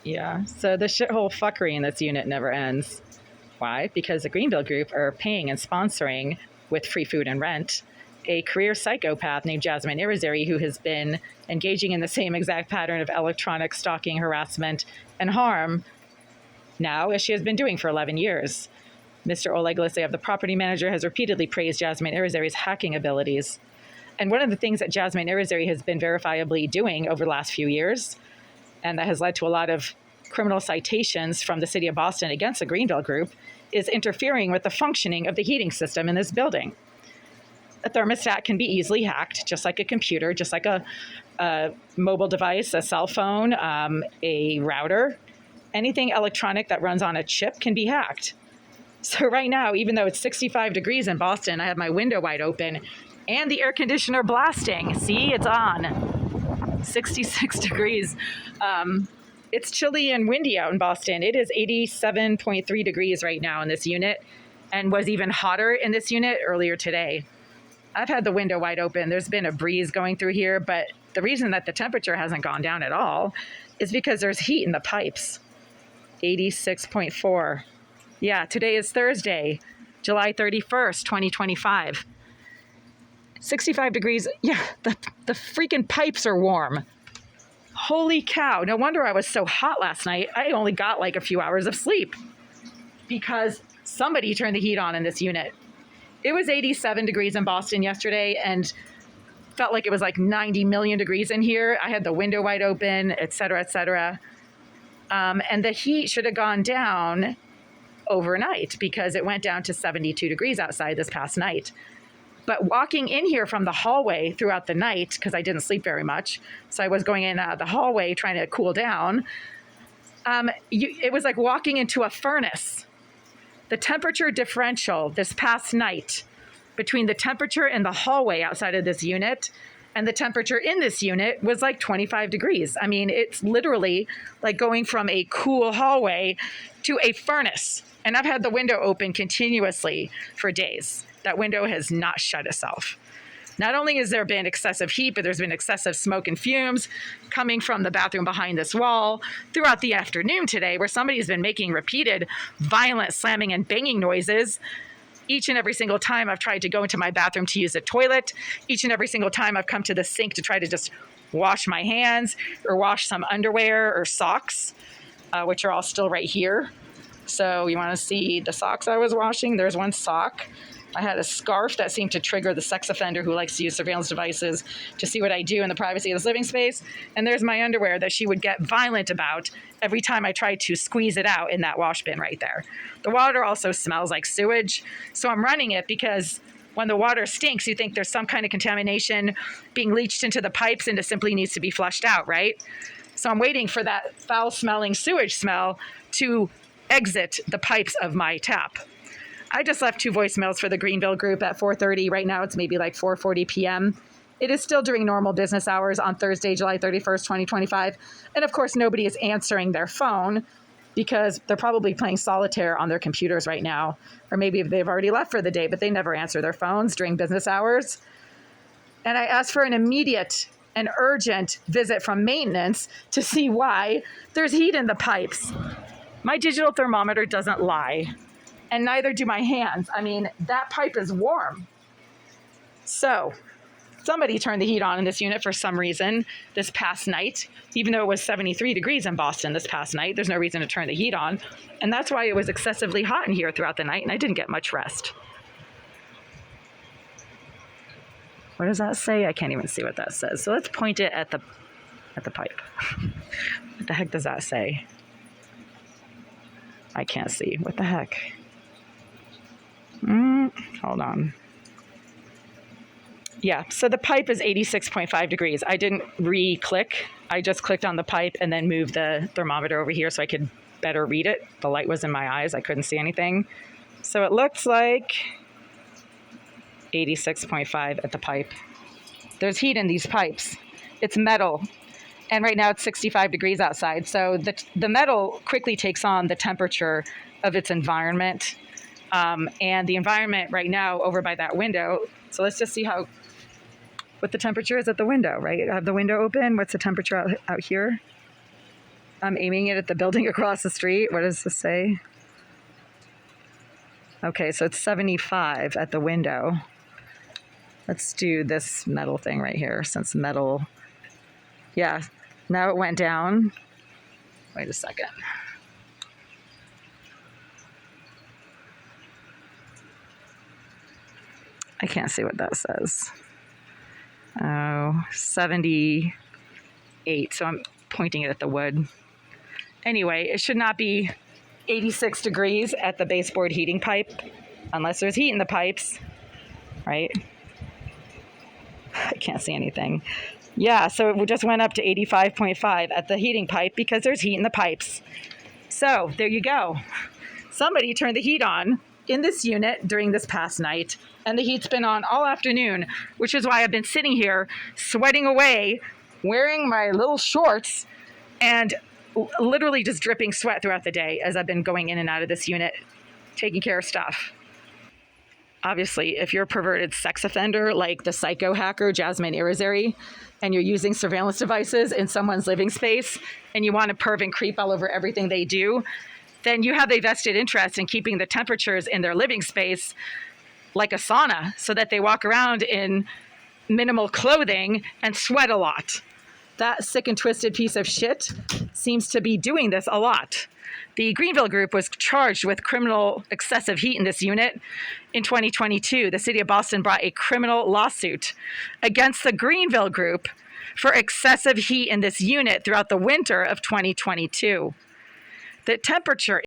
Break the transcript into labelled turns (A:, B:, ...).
A: Yeah. So the shithole fuckery in this unit never ends. Why? Because the Greenville Group are paying and sponsoring, with free food and rent, a career psychopath named Jasmine Irizarry, who has been engaging in the same exact pattern of electronic stalking, harassment, and harm now as she has been doing for 11 years. Mr. Oleg Lisseyev, the property manager, has repeatedly praised Jasmine Irizarry's hacking abilities. And one of the things that Jasmine Irizarry has been verifiably doing over the last few years, and that has led to a lot of criminal citations from the city of Boston against the Greenville Group, is interfering with the functioning of the heating system in this building. A thermostat can be easily hacked, just like a computer, just like a mobile device, a cell phone, a router. Anything electronic that runs on a chip can be hacked. So right now, even though it's 65 degrees in Boston, I have my window wide open and the air conditioner blasting. See, it's on. 66 degrees. It's chilly and windy out in Boston. It is 87.3 degrees right now in this unit, and was even hotter in this unit earlier today. I've had the window wide open. There's been a breeze going through here, but the reason that the temperature hasn't gone down at all is because there's heat in the pipes. 86.4. Yeah, today is Thursday, July 31st, 2025. 65 degrees. Yeah, the freaking pipes are warm. Holy cow. No wonder I was so hot last night. I only got like a few hours of sleep because somebody turned the heat on in this unit. It was 87 degrees in Boston yesterday and felt like it was like 90 million degrees in here. I had the window wide open, et cetera, et cetera. And the heat should have gone down overnight because it went down to 72 degrees outside this past night. But walking in here from the hallway throughout the night, because I didn't sleep very much, so I was going in the hallway trying to cool down, it was like walking into a furnace. The temperature differential this past night between the temperature in the hallway outside of this unit and the temperature in this unit was like 25 degrees. I mean, it's literally like going from a cool hallway to a furnace. And I've had the window open continuously for days. That window has not shut itself. Not only has there been excessive heat, but there's been excessive smoke and fumes coming from the bathroom behind this wall throughout the afternoon today, where somebody's been making repeated violent slamming and banging noises. Each and every single time I've tried to go into my bathroom to use the toilet, each and every single time I've come to the sink to try to just wash my hands or wash some underwear or socks, which are all still right here. So you want to see the socks I was washing? There's one sock. I had a scarf that seemed to trigger the sex offender who likes to use surveillance devices to see what I do in the privacy of this living space. And there's my underwear that she would get violent about every time I tried to squeeze it out in that wash bin right there. The water also smells like sewage. So I'm running it because when the water stinks, you think there's some kind of contamination being leached into the pipes and it simply needs to be flushed out, right? So I'm waiting for that foul-smelling sewage smell to exit the pipes of my tap. I just left 2 voicemails for the Greenville Group at 4:30. Right now it's maybe like 4:40 p.m. It is still during normal business hours on Thursday, July 31st, 2025. And of course, nobody is answering their phone because they're probably playing solitaire on their computers right now. Or maybe they've already left for the day, but they never answer their phones during business hours. And I asked for an immediate and urgent visit from maintenance to see why there's heat in the pipes. My digital thermometer doesn't lie. And neither do my hands. I mean, that pipe is warm. So somebody turned the heat on in this unit for some reason this past night, even though it was 73 degrees in Boston this past night. There's no reason to turn the heat on. And that's why it was excessively hot in here throughout the night, and I didn't get much rest. What does that say? I can't even see what that says. So let's point it at the pipe. What the heck does that say? I can't see. What the heck? Hold on. Yeah, so the pipe is 86.5 degrees. I didn't re-click. I just clicked on the pipe and then moved the thermometer over here so I could better read it. The light was in my eyes. I couldn't see anything. So it looks like 86.5 at the pipe. There's heat in these pipes. It's metal. And right now it's 65 degrees outside. So the metal quickly takes on the temperature of its environment. And the environment right now over by that window. So let's just see what the temperature is at the window, right? I have the window open. What's the temperature out here? I'm aiming it at the building across the street. What does this say? Okay, so it's 75 at the window. Let's do this metal thing right here, since metal, yeah, now it went down. Wait a second. I can't see what that says. Oh, 78, so I'm pointing it at the wood. Anyway, it should not be 86 degrees at the baseboard heating pipe, unless there's heat in the pipes, right? I can't see anything. Yeah, so it just went up to 85.5 at the heating pipe because there's heat in the pipes. So there you go. Somebody turned the heat on in this unit during this past night, and the heat's been on all afternoon, which is why I've been sitting here sweating away, wearing my little shorts, and literally just dripping sweat throughout the day as I've been going in and out of this unit, taking care of stuff. Obviously, if you're a perverted sex offender like the psycho hacker Jasmine Irizarry, and you're using surveillance devices in someone's living space, and you want to perv and creep all over everything they do, then you have a vested interest in keeping the temperatures in their living space like a sauna, so that they walk around in minimal clothing and sweat a lot. That sick and twisted piece of shit seems to be doing this a lot. The Greenville Group was charged with criminal excessive heat in this unit in 2022. The city of Boston brought a criminal lawsuit against the Greenville Group for excessive heat in this unit throughout the winter of 2022. The temperature